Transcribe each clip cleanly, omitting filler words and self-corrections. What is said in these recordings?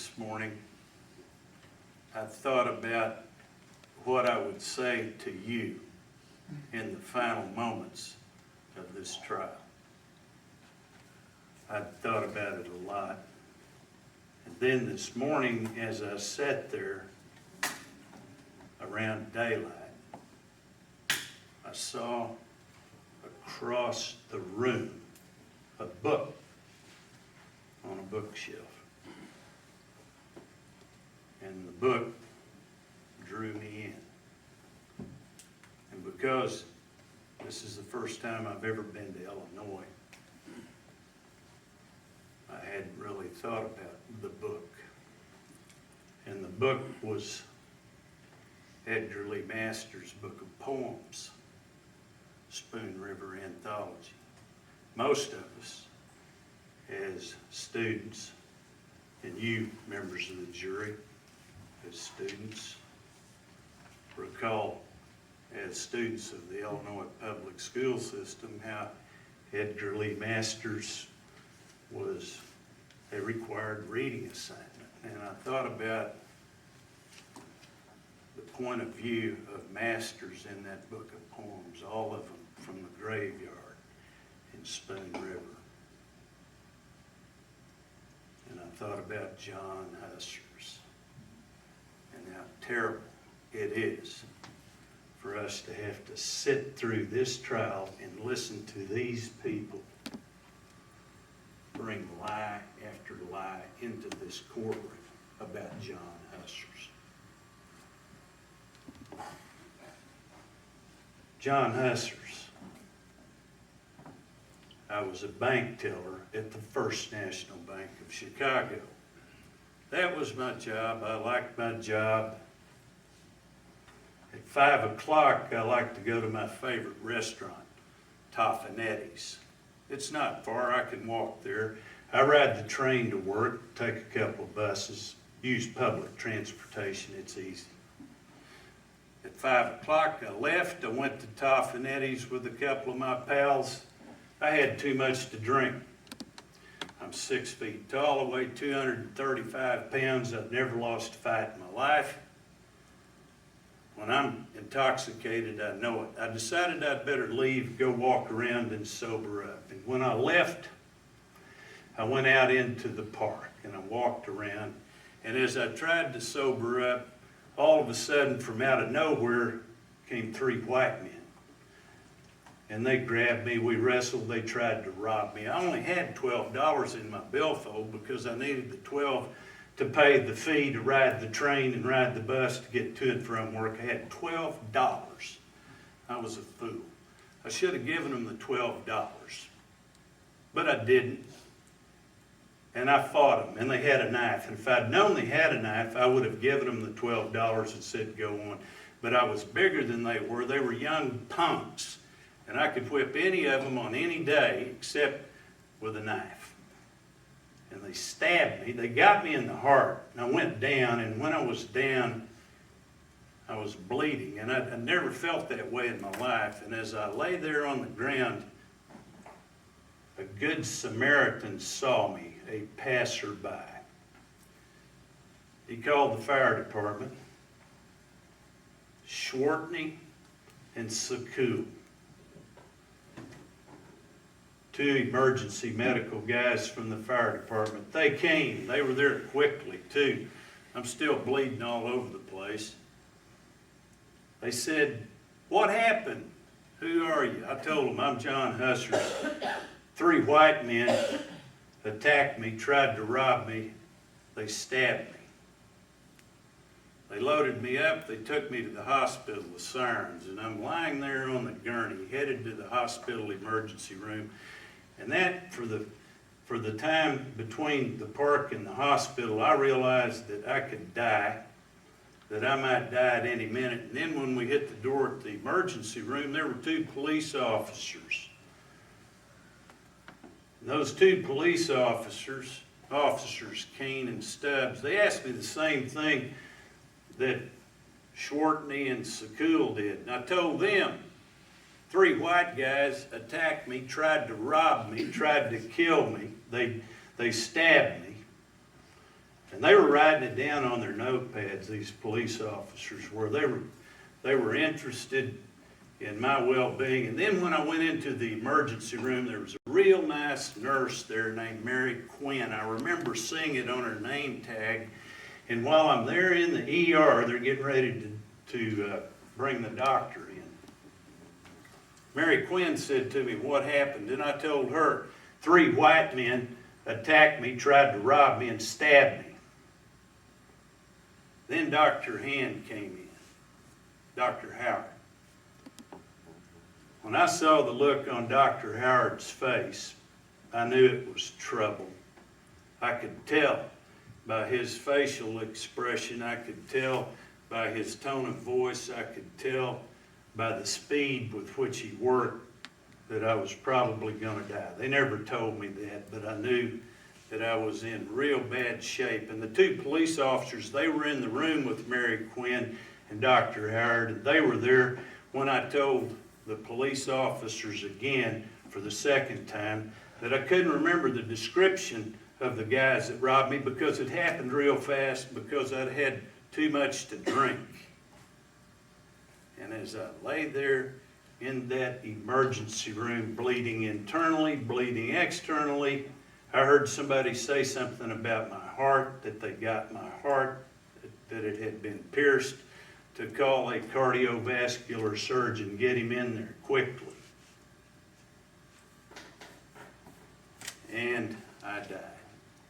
this morning, I thought about what I would say to you in the final moments of this trial. I'd thought about it a lot. And then this morning, as I sat there around daylight, I saw across the room a book on a bookshelf. And the book drew me in. And because this is the first time I've ever been to Illinois, I hadn't really thought about the book. And the book was Edgar Lee Masters' book of poems, Spoon River Anthology. Most of us, as students, and you, members of the jury, as students, recall as students of the Illinois public school system how Edgar Lee Masters was a required reading assignment. And I thought about the point of view of Masters in that book of poems, all of them from the graveyard in Spoon River. And I thought about John Husser's and how terrible it is for us to have to sit through this trial and listen to these people bring lie after lie into this courtroom about John Husser's. John Husser's. I was a bank teller at the First National Bank of Chicago. That was my job. I liked my job. At 5 o'clock, I like to go to my favorite restaurant, Toffanetti's. It's not far, I can walk there. I ride the train to work, take a couple of buses, use public transportation, it's easy. At 5 o'clock, I left, I went to Toffanetti's with a couple of my pals. I had too much to drink. I'm 6 feet tall, I weigh 235 pounds, I've never lost a fight in my life. When I'm intoxicated, I know it. I decided I'd better leave, go walk around and sober up. And when I left, I went out into the park and I walked around. And as I tried to sober up, all of a sudden from out of nowhere came 3 white men. And they grabbed me, we wrestled, they tried to rob me. I only had $12 in my billfold because I needed the $12 to pay the fee to ride the train and ride the bus to get to and from work. I had $12. I was a fool. I should have given them the $12, but I didn't. And I fought them, and they had a knife. And if I'd known they had a knife, I would have given them the $12 and said, go on. But I was bigger than they were. They were young punks, and I could whip any of them on any day except with a knife. And they stabbed me. They got me in the heart. And I went down, and when I was down, I was bleeding. And I never felt that way in my life. And as I lay there on the ground, a good Samaritan saw me, a passerby. He called the fire department. Schwartney and Sakul, 2 emergency medical guys from the fire department. They came. They were there quickly, too. I'm still bleeding all over the place. They said, what happened? Who are you? I told them, I'm John Husser's. 3 white men attacked me, tried to rob me. They stabbed me. They loaded me up. They took me to the hospital with sirens. And I'm lying there on the gurney, headed to the hospital emergency room. And that, for the time between the park and the hospital, I realized that I could die, that I might die at any minute. And then when we hit the door at the emergency room, there were 2 police officers. And those 2 police officers, Kane and Stubbs, they asked me the same thing that Schwartney and Sakul did. And I told them, 3 white guys attacked me, tried to rob me, tried to kill me. They stabbed me. And they were writing it down on their notepads, these police officers were. They were interested in my well-being. And then when I went into the emergency room, there was a real nice nurse there named Mary Quinn. I remember seeing it on her name tag. And while I'm there in the ER, they're getting ready to bring the doctor in. Mary Quinn said to me, "What happened?" And I told her, 3 white men attacked me, tried to rob me, and stabbed me. Then Dr. Hand came in, Dr. Howard. When I saw the look on Dr. Howard's face, I knew it was trouble. I could tell by his facial expression, I could tell by his tone of voice, I could tell by the speed with which he worked that I was probably going to die. They never told me that, but I knew that I was in real bad shape. And the 2 police officers, they were in the room with Mary Quinn and Dr. Howard, and they were there when I told the police officers again for the second time that I couldn't remember the description of the guys that robbed me because it happened real fast because I'd had too much to drink. And as I lay there in that emergency room, bleeding internally, bleeding externally, I heard somebody say something about my heart, that they got my heart, that it had been pierced, to call a cardiovascular surgeon, get him in there quickly. And I died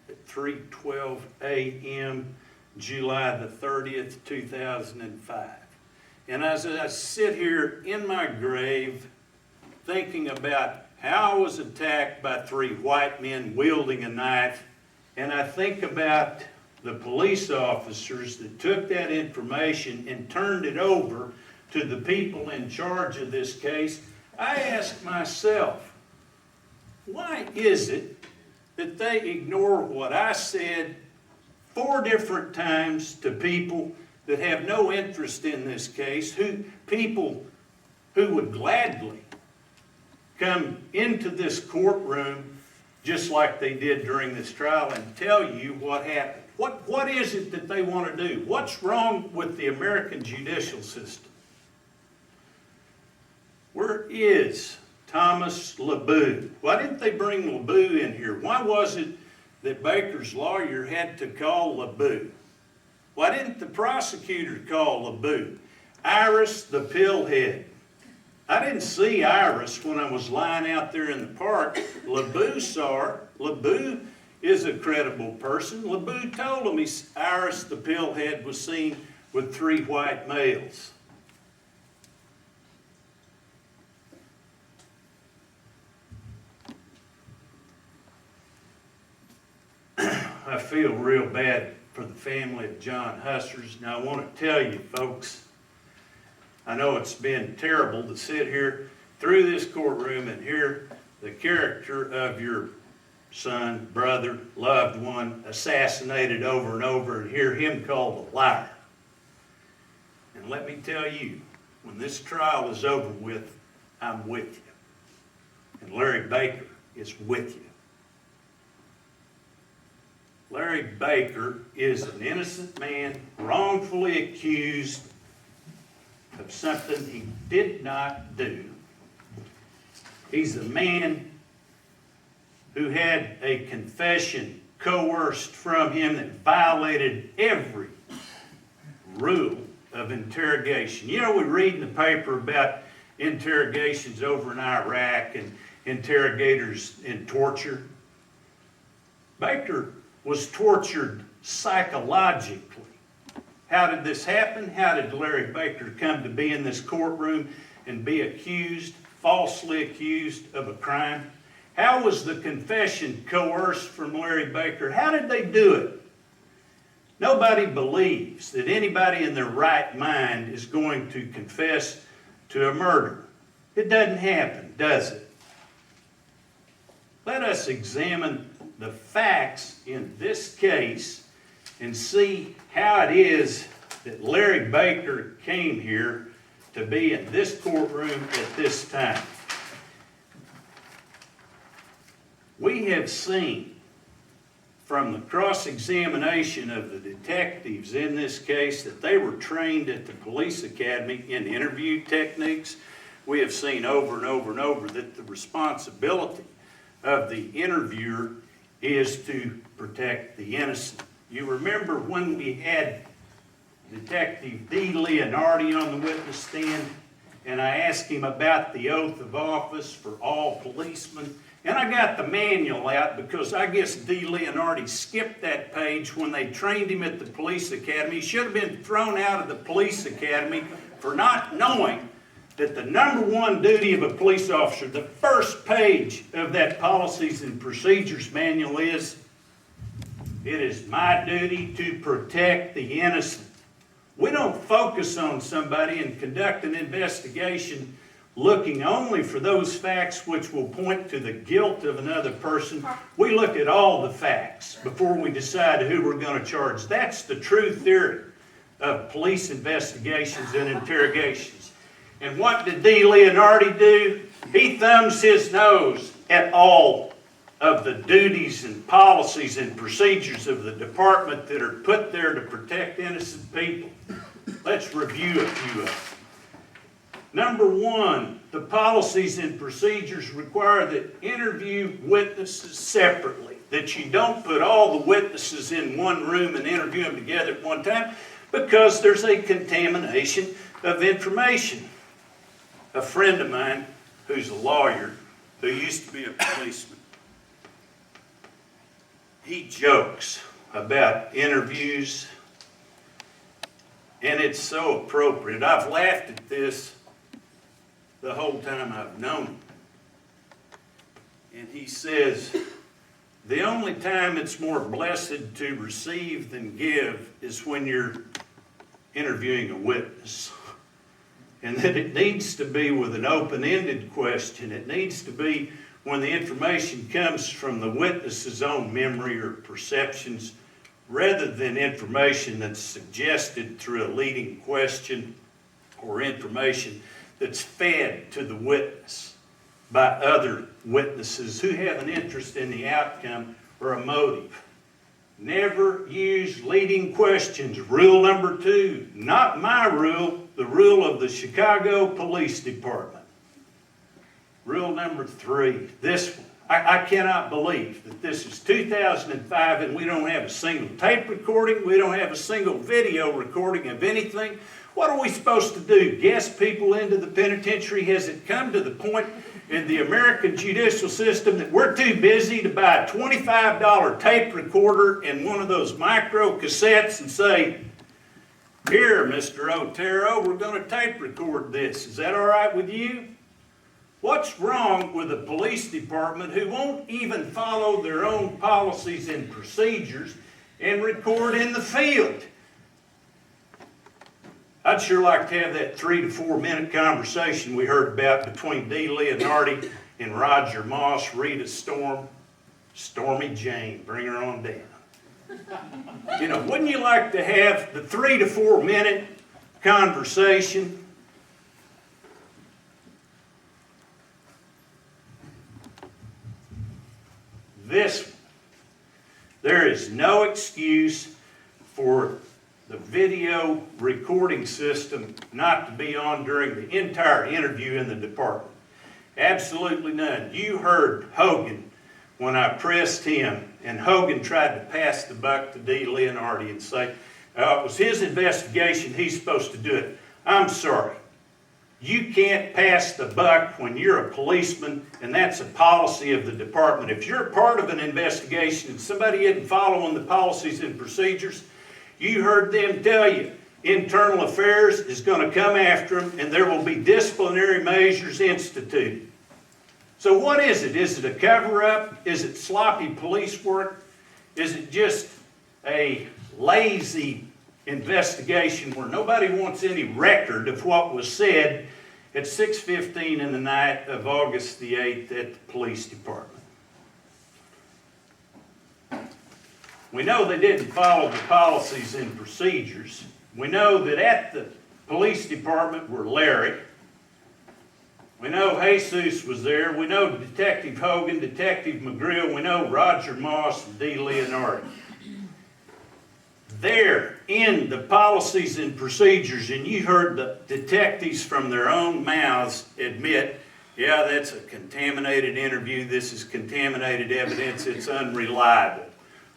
at 3:12 a.m., July the 30th, 2005. And as I sit here in my grave thinking about how I was attacked by 3 white men wielding a knife, and I think about the police officers that took that information and turned it over to the people in charge of this case, I ask myself, why is it that they ignore what I said 4 different times to people that have no interest in this case, people who would gladly come into this courtroom just like they did during this trial and tell you what happened? What is it that they want to do? What's wrong with the American judicial system? Where is Thomas LeBeau? Why didn't they bring LeBeau in here? Why was it that Baker's lawyer had to call LeBeau? Why didn't the prosecutor call LeBeau? Iris the pillhead. I didn't see Iris when I was lying out there in the park. LeBeau saw her. LeBeau is a credible person. LeBeau told him Iris the pillhead was seen with 3 white males. I feel real bad for the family of John Hussers. Now I want to tell you folks, I know it's been terrible to sit here through this courtroom and hear the character of your son, brother, loved one assassinated over and over and hear him called a liar. And let me tell you, when this trial is over with, I'm with you. And Larry Baker is with you. Larry Baker is an innocent man wrongfully accused of something he did not do. He's a man who had a confession coerced from him that violated every rule of interrogation. You know, we read in the paper about interrogations over in Iraq and interrogators in torture. Baker was tortured psychologically. How did this happen? How did Larry Baker come to be in this courtroom and be accused, falsely accused of a crime? How was the confession coerced from Larry Baker? How did they do it? Nobody believes that anybody in their right mind is going to confess to a murder. It doesn't happen, does it? Let us examine the facts in this case and see how it is that Larry Baker came here to be in this courtroom at this time. We have seen from the cross-examination of the detectives in this case that they were trained at the police academy in interview techniques. We have seen over and over and over that the responsibility of the interviewer is to protect the innocent. You remember when we had Detective D. Leonardi on the witness stand, and I asked him about the oath of office for all policemen, and I got the manual out because I guess D. Leonardi skipped that page when they trained him at the police academy. He should have been thrown out of the police academy for not knowing that the number one duty of a police officer, the first page of that policies and procedures manual is, it is my duty to protect the innocent. We don't focus on somebody and conduct an investigation looking only for those facts which will point to the guilt of another person. We look at all the facts before we decide who we're going to charge. That's the true theory of police investigations and interrogations. And what did D. Leonardi do? He thumbs his nose at all of the duties and policies and procedures of the department that are put there to protect innocent people. Let's review a few of them. Number one, the policies and procedures require that interview witnesses separately, that you don't put all the witnesses in one room and interview them together at one time because there's a contamination of information. A friend of mine who's a lawyer, who used to be a policeman, he jokes about interviews, and it's so appropriate. I've laughed at this the whole time I've known him. And he says, the only time it's more blessed to receive than give is when you're interviewing a witness. And that it needs to be with an open-ended question. It needs to be when the information comes from the witness's own memory or perceptions, rather than information that's suggested through a leading question or information that's fed to the witness by other witnesses who have an interest in the outcome or a motive. Never use leading questions. Rule number 2, not my rule, the rule of the Chicago Police Department. Rule number 3, this one. I cannot believe that this is 2005 and we don't have a single tape recording, we don't have a single video recording of anything. What are we supposed to do? Guess people into the penitentiary? Has it come to the point in the American judicial system that we're too busy to buy a $25 tape recorder and one of those micro cassettes and say, here, Mr. Otero, we're going to tape record this. Is that all right with you? What's wrong with a police department who won't even follow their own policies and procedures and record in the field? I'd sure like to have that 3 to 4 minute conversation we heard about between D. Leonardi and Roger Moss, Rita Storm, Stormy Jane, bring her on down. You know, wouldn't you like to have the 3 to 4 minute conversation? This one. There is no excuse for the video recording system not to be on during the entire interview in the department. Absolutely none. You heard Hogan when I pressed him, and Hogan tried to pass the buck to D. Leonardi and say, it was his investigation, he's supposed to do it. I'm sorry. You can't pass the buck when you're a policeman, and that's a policy of the department. If you're part of an investigation and somebody isn't following the policies and procedures, you heard them tell you, Internal Affairs is going to come after them and there will be disciplinary measures instituted. So what is it? Is it a cover-up? Is it sloppy police work? Is it just a lazy investigation where nobody wants any record of what was said at 6:15 in the night of August the 8th at the police department? We know they didn't follow the policies and procedures. We know that at the police department were Larry. We know Jesus was there. We know Detective Hogan, Detective McGrill. We know Roger Moss and D. Leonardi. There in the policies and procedures, and you heard the detectives from their own mouths admit, yeah, that's a contaminated interview. This is contaminated evidence. It's unreliable.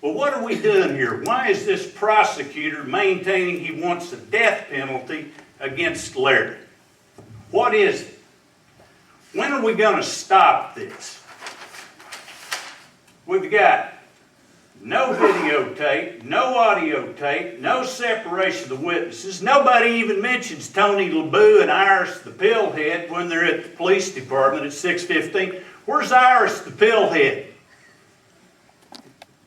Well, what are we doing here? Why is this prosecutor maintaining he wants a death penalty against Larry? What is it? When are we going to stop this? We've got no videotape, no audio tape, no separation of the witnesses. Nobody even mentions Tony LeBeau and Iris the Pillhead when they're at the police department at 6:15. Where's Iris the Pillhead?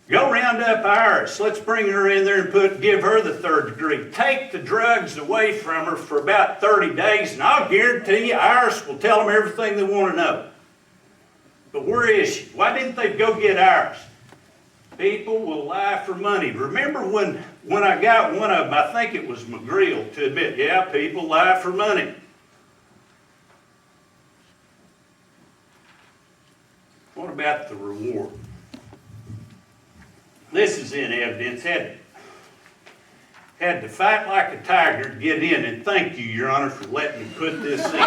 Go round up Iris. Let's bring her in there and give her the 3rd degree. Take the drugs away from her for about 30 days, and I'll guarantee you Iris will tell them everything they want to know. But where is she? Why didn't they go get Iris? People will lie for money. Remember when I got one of them, I think it was McGrill, to admit, yeah, people lie for money. What about the reward? This is in evidence. Had to fight like a tiger to get in, and thank you, Your Honor, for letting me put this in.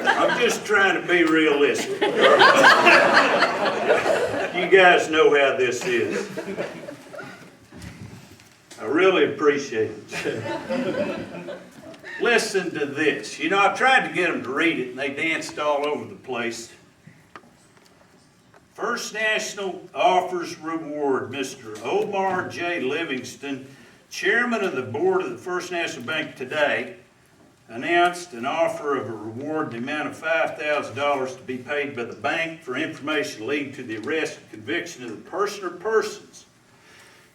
I'm just trying to be realistic. You guys know how this is. I really appreciate it. Listen to this. You know, I tried to get them to read it, and they danced all over the place. First National offers reward. Mr. Omar J. Livingston, chairman of the board of the First National Bank today, announced an offer of a reward in the amount of $5,000 to be paid by the bank for information leading to the arrest and conviction of the person or persons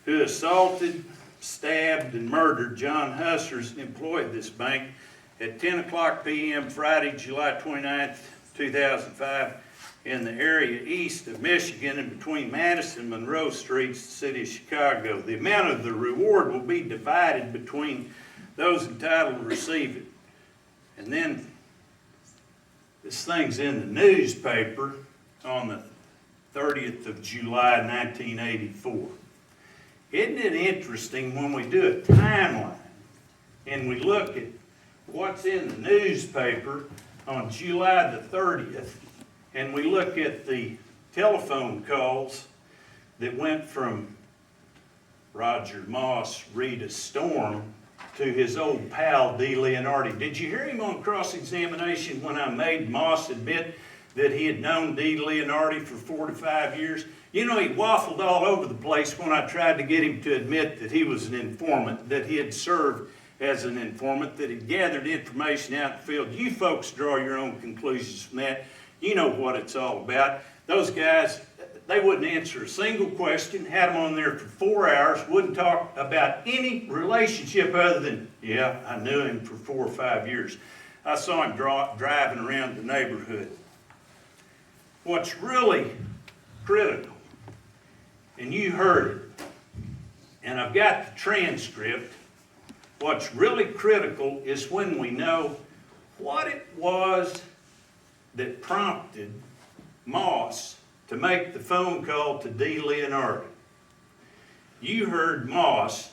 who assaulted, stabbed, and murdered John Hussers, an employee of this bank, at 10:00 p.m. Friday, July 29th, 2005, in the area east of Michigan and between Madison and Monroe Streets, the city of Chicago. The amount of the reward will be divided between those entitled to receive it. And then this thing's in the newspaper on the 30th of July, 1984. Isn't it interesting when we do a timeline and we look at what's in the newspaper on July the 30th, and we look at the telephone calls that went from Roger Moss, Rita Storm, to his old pal, D. Leonardi. Did you hear him on cross-examination when I made Moss admit that he had known D. Leonardi for 4 to 5 years? You know, he waffled all over the place when I tried to get him to admit that he was an informant, that he had served as an informant, that he gathered information out in the field. You folks draw your own conclusions from that. You know what it's all about. Those guys, they wouldn't answer a single question, had them on there for 4 hours, wouldn't talk about any relationship other than, yeah, I knew him for 4 or 5 years. I saw him driving around the neighborhood. What's really critical, and you heard it, and I've got the transcript, what's really critical is when we know what it was that prompted Moss to make the phone call to D. Leonardi. You heard Moss,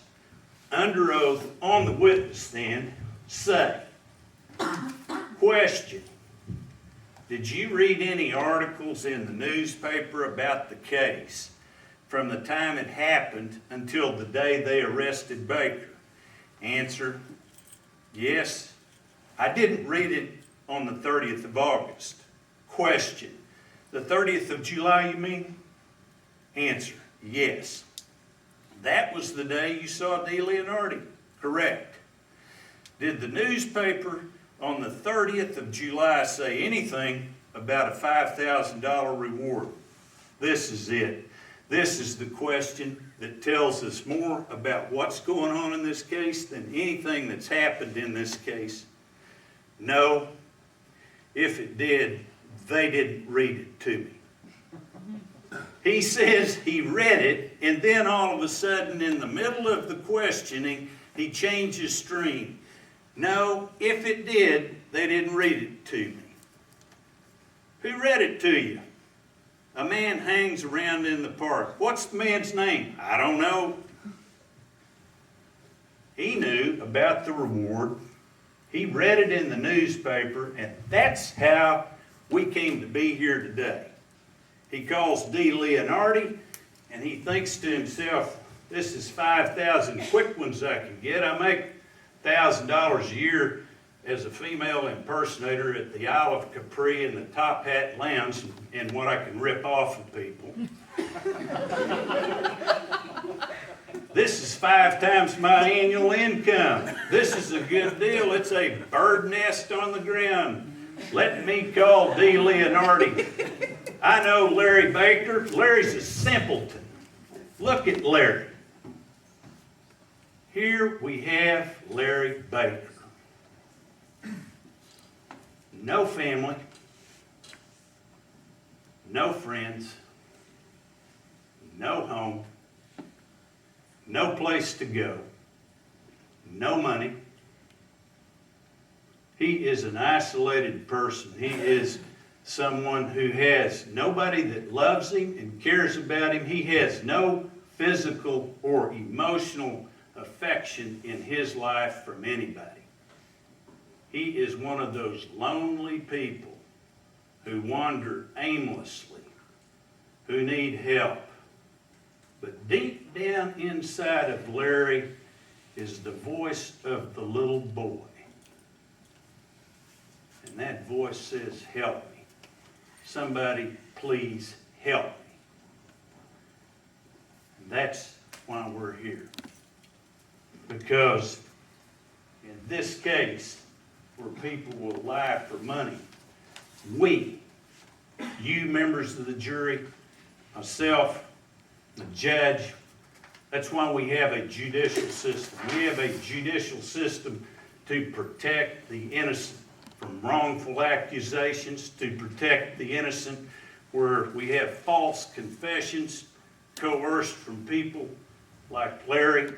under oath on the witness stand, say, question, did you read any articles in the newspaper about the case from the time it happened until the day they arrested Baker? Answer, yes, I didn't read it on the 30th of August. Question, the 30th of July, you mean? Answer, yes. That was the day you saw D. Leonardi. Correct. Did the newspaper on the 30th of July say anything about a $5,000 reward? This is it. This is the question that tells us more about what's going on in this case than anything that's happened in this case. No. If it did, they didn't read it to me. He says he read it, and then all of a sudden, in the middle of the questioning, he changed his stream. No, if it did, they didn't read it to me. Who read it to you? A man hangs around in the park. What's the man's name? I don't know. He knew about the reward. He read it in the newspaper, and that's how we came to be here today. He calls D. Leonardi, and he thinks to himself, this is 5,000 quick ones I can get. I make $1,000 a year as a female impersonator at the Isle of Capri in the Top Hat Lounge, and what I can rip off of people. This is 5 times my annual income. This is a good deal. It's a bird nest on the ground. Let me call D. Leonardi. I know Larry Baker. Larry's a simpleton. Look at Larry. Here we have Larry Baker. No family, no friends, no home, no place to go, no money. He is an isolated person. He is someone who has nobody that loves him and cares about him. He has no physical or emotional affection in his life from anybody. He is one of those lonely people who wander aimlessly, who need help. But deep down inside of Larry is the voice of the little boy. And that voice says, help me. Somebody please help me. And that's why we're here. Because in this case, where people will lie for money, you members of the jury, myself, the judge, that's why we have a judicial system. We have a judicial system to protect the innocent from wrongful accusations, to protect the innocent where we have false confessions coerced from people like Larry.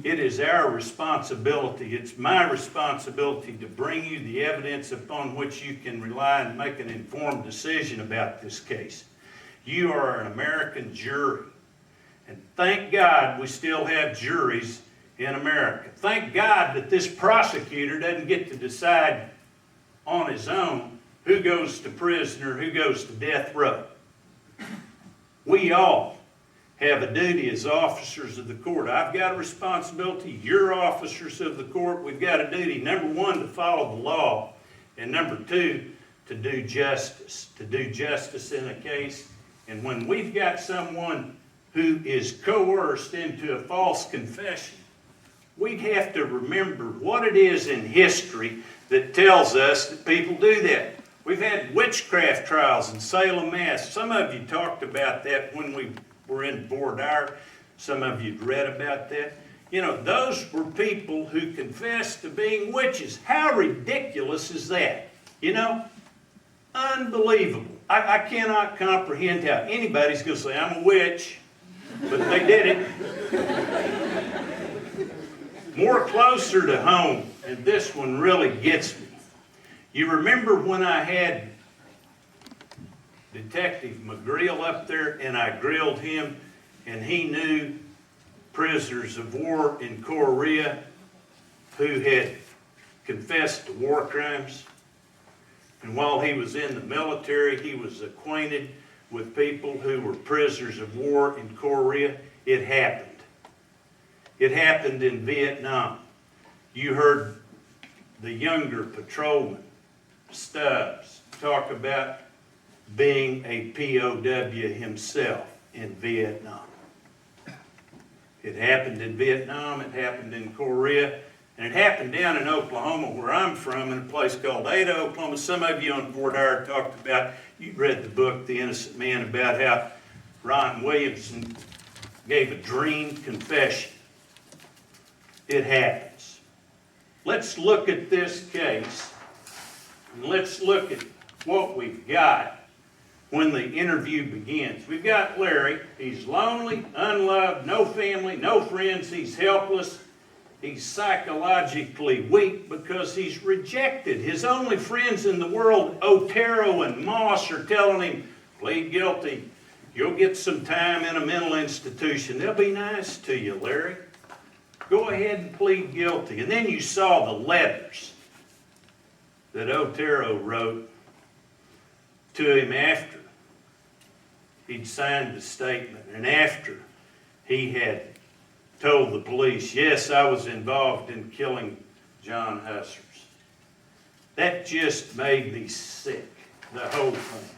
It is our responsibility, it's my responsibility to bring you the evidence upon which you can rely and make an informed decision about this case. You are an American jury, and thank God we still have juries in America. Thank God that this prosecutor doesn't get to decide on his own who goes to prison or who goes to death row. We all have a duty as officers of the court. I've got a responsibility. You're officers of the court. We've got a duty, number one, to follow the law, and number two, to do justice. To do justice in a case. And when we've got someone who is coerced into a false confession, we have to remember what it is in history that tells us that people do that. We've had witchcraft trials in Salem, Mass. Some of you talked about that when we were in Bordeaux. Some of you read about that. You know, those were people who confessed to being witches. How ridiculous is that? You know, unbelievable. I cannot comprehend how anybody's going to say, I'm a witch, but they did it. More closer to home, and this one really gets me. You remember when I had Detective McGreal up there, and I grilled him, and he knew prisoners of war in Korea who had confessed to war crimes. And while he was in the military, he was acquainted with people who were prisoners of war in Korea. It happened. It happened in Vietnam. You heard the younger patrolman, Stubbs, talk about being a POW himself in Vietnam. It happened in Vietnam, it happened in Korea, and it happened down in Oklahoma, where I'm from, in a place called Ada, Oklahoma. Some of you on board here talked about, you read the book, The Innocent Man, about how Ron Williamson gave a dream confession. It happens. Let's look at this case, and let's look at what we've got when the interview begins. We've got Larry. He's lonely, unloved, no family, no friends. He's helpless. He's psychologically weak because he's rejected. His only friends in the world, Otero and Moss, are telling him, plead guilty. You'll get some time in a mental institution. They'll be nice to you, Larry. Go ahead and plead guilty. And then you saw the letters that Otero wrote to him after he'd signed the statement and after he had told the police, yes, I was involved in killing John Hussars. That just made me sick, the whole thing.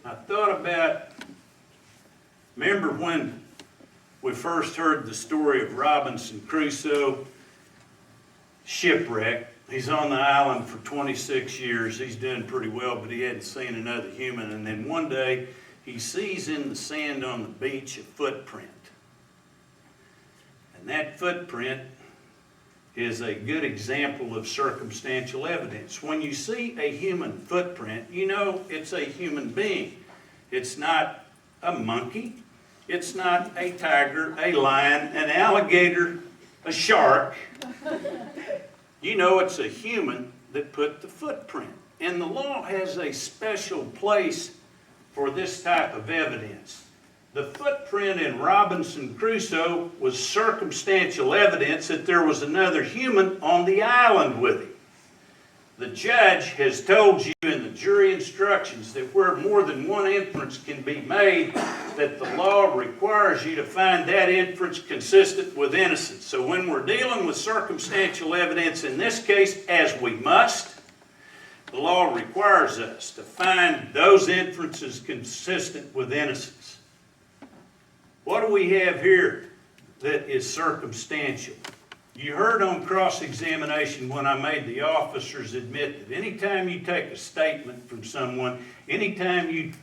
I thought about, remember when we first heard the story of Robinson Crusoe, shipwrecked. He's on the island for 26 years. He's doing pretty well, but he hadn't seen another human. And then one day, he sees in the sand on the beach a footprint. And that footprint is a good example of circumstantial evidence. When you see a human footprint, you know it's a human being. It's not a monkey. It's not a tiger, a lion, an alligator, a shark. You know it's a human that put the footprint. And the law has a special place for this type of evidence. The footprint in Robinson Crusoe was circumstantial evidence that there was another human on the island with him. The judge has told you in the jury instructions that where more than one inference can be made, that the law requires you to find that inference consistent with innocence. So when we're dealing with circumstantial evidence in this case, as we must, the law requires us to find those inferences consistent with innocence. What do we have here that is circumstantial? You heard on cross-examination when I made the officers admit that anytime you take a statement from someone, anytime you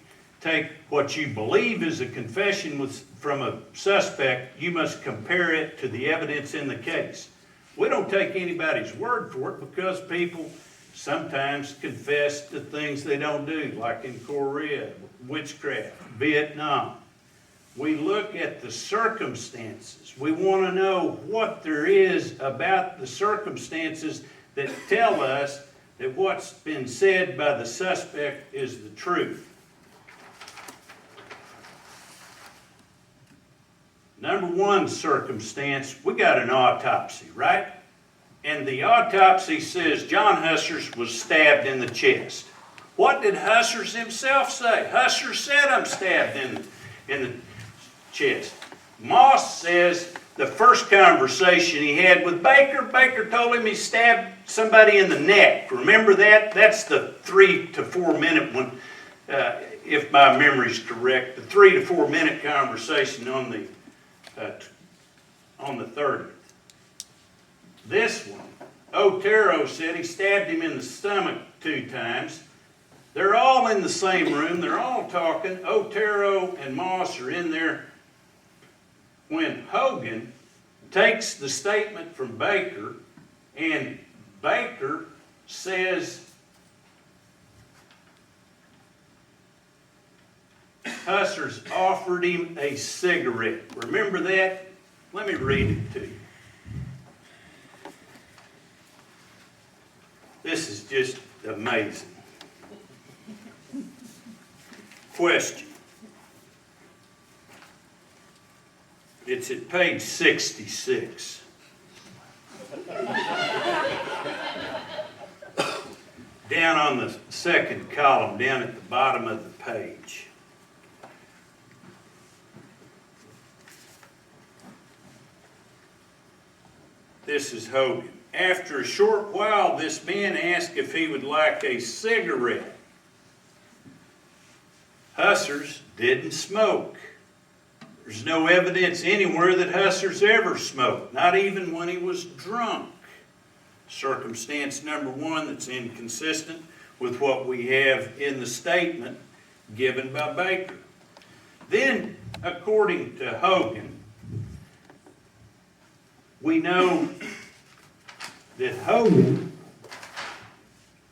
take what you believe is a confession from a suspect, you must compare it to the evidence in the case. We don't take anybody's word for it because people sometimes confess to things they don't do, like in Korea, witchcraft, Vietnam. We look at the circumstances. We want to know what there is about the circumstances that tell us that what's been said by the suspect is the truth. Number one circumstance, we got an autopsy, right? And the autopsy says John Hussars was stabbed in the chest. What did Hussars himself say? Hussars said, I'm stabbed in the chest. Moss says the first conversation he had with Baker, Baker told him he stabbed somebody in the neck. Remember that? That's the 3 to 4 minute one, if my memory's correct. The 3 to 4 minute conversation on the 30th. This one, Otero said he stabbed him in the stomach 2 times. They're all in the same room. They're all talking. Otero and Moss are in there. When Hogan takes the statement from Baker, and Baker says Hussars offered him a cigarette. Remember that? Let me read it to you. This is just amazing. Question. It's at page 66. Down on the second column, down at the bottom of the page. This is Hogan. After a short while, this man asked if he would like a cigarette. Hussars didn't smoke. There's no evidence anywhere that Hussars ever smoked, not even when he was drunk. Circumstance number one that's inconsistent with what we have in the statement given by Baker. Then, according to Hogan, we know that Hogan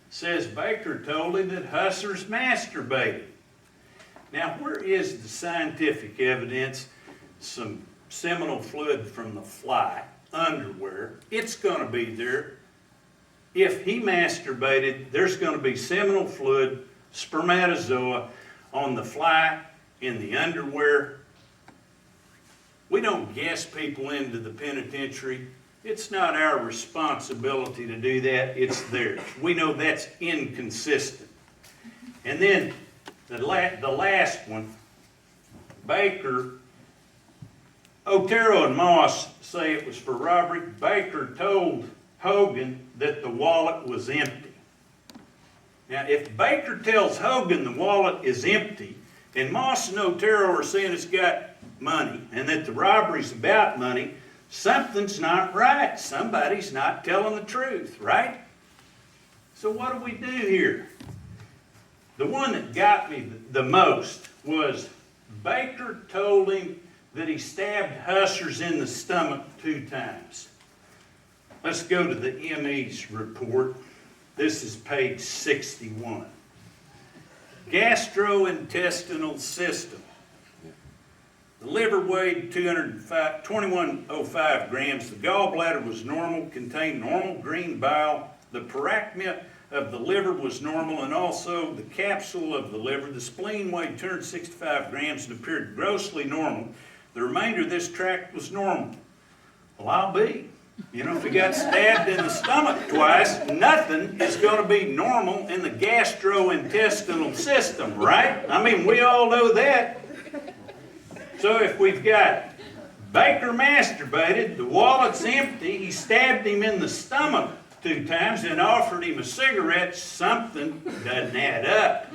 says Baker told him that Hussars masturbated. Now, where is the scientific evidence, some seminal fluid from the fly, underwear, it's going to be there. If he masturbated, there's going to be seminal fluid, spermatozoa on the fly, in the underwear. We don't guess people into the penitentiary. It's not our responsibility to do that, it's theirs. We know that's inconsistent. And then the last one, Baker, Otero and Moss say it was for robbery. Baker told Hogan that the wallet was empty. Now, if Baker tells Hogan the wallet is empty, and Moss and Otero are saying it's got money, and that the robbery's about money, something's not right. Somebody's not telling the truth, right? So what do we do here? The one that got me the most was Baker told him that he stabbed Hussers in the stomach 2 times. Let's go to the ME's report. This is page 61. Gastrointestinal system. The liver weighed 2105 grams. The gallbladder was normal, contained normal green bile. The parenchyma of the liver was normal, and also the capsule of the liver. The spleen weighed 265 grams and appeared grossly normal. The remainder of this tract was normal. Well, I'll be. You know, if he got stabbed in the stomach twice, nothing is going to be normal in the gastrointestinal system, right? I mean, we all know that. So if we've got Baker masturbated, the wallet's empty, he stabbed him in the stomach 2 times and offered him a cigarette, something doesn't add up.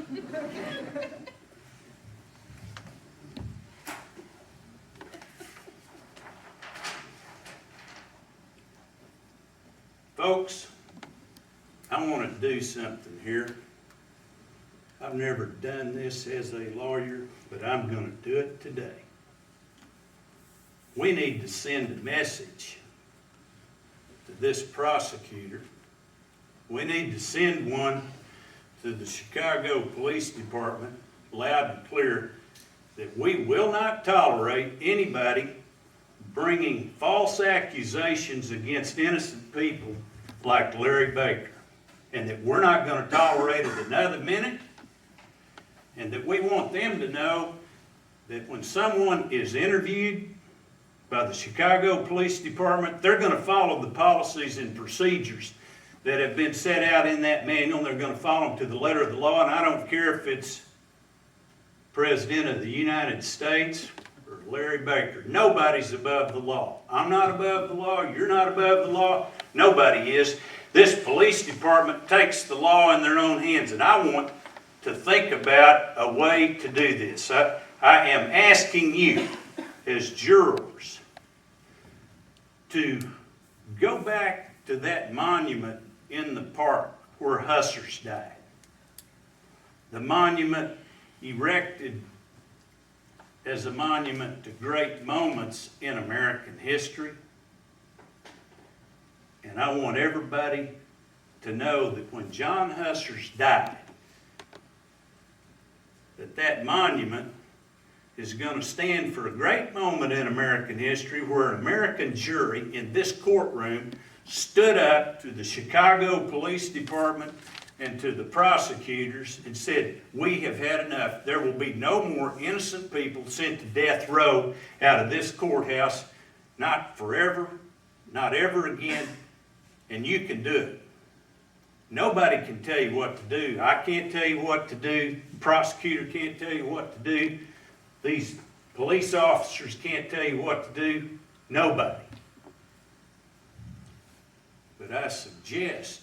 Folks, I want to do something here. I've never done this as a lawyer, but I'm going to do it today. We need to send a message to this prosecutor. We need to send one to the Chicago Police Department, loud and clear, that we will not tolerate anybody bringing false accusations against innocent people like Larry Baker, and that we're not going to tolerate it another minute, and that we want them to know that when someone is interviewed by the Chicago Police Department, they're going to follow the policies and procedures that have been set out in that manual. They're going to follow them to the letter of the law, and I don't care if it's President of the United States or Larry Baker. Nobody's above the law. I'm not above the law. You're not above the law. Nobody is. This police department takes the law in their own hands, and I want to think about a way to do this. I am asking you, as jurors, to go back to that monument in the park where Hussers died. The monument erected as a monument to great moments in American history. And I want everybody to know that when John Hussers died, that monument is going to stand for a great moment in American history where an American jury in this courtroom stood up to the Chicago Police Department and to the prosecutors and said, we have had enough. There will be no more innocent people sent to death row out of this courthouse, not forever, not ever again, and you can do it. Nobody can tell you what to do. I can't tell you what to do. The prosecutor can't tell you what to do. These police officers can't tell you what to do. Nobody. But I suggest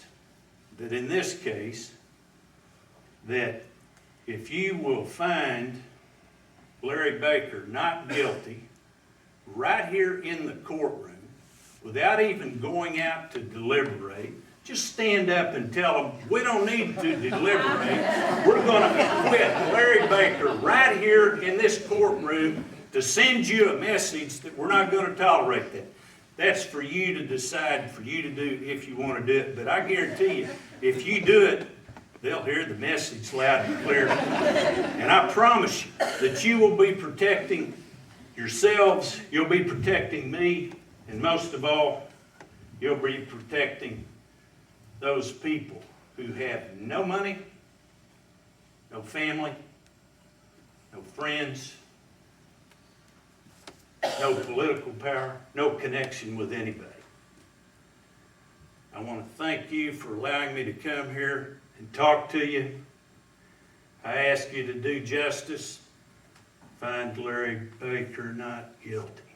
that in this case, that if you will find Larry Baker not guilty right here in the courtroom, without even going out to deliberate, just stand up and tell them, we don't need to deliberate. We're going to acquit Larry Baker right here in this courtroom to send you a message that we're not going to tolerate that. That's for you to decide, for you to do if you want to do it. But I guarantee you, if you do it, they'll hear the message loud and clear. And I promise you that you will be protecting yourselves, you'll be protecting me, and most of all, you'll be protecting those people who have no money, no family, no friends, no political power, no connection with anybody. I want to thank you for allowing me to come here and talk to you. I ask you to do justice, find Larry Baker not guilty.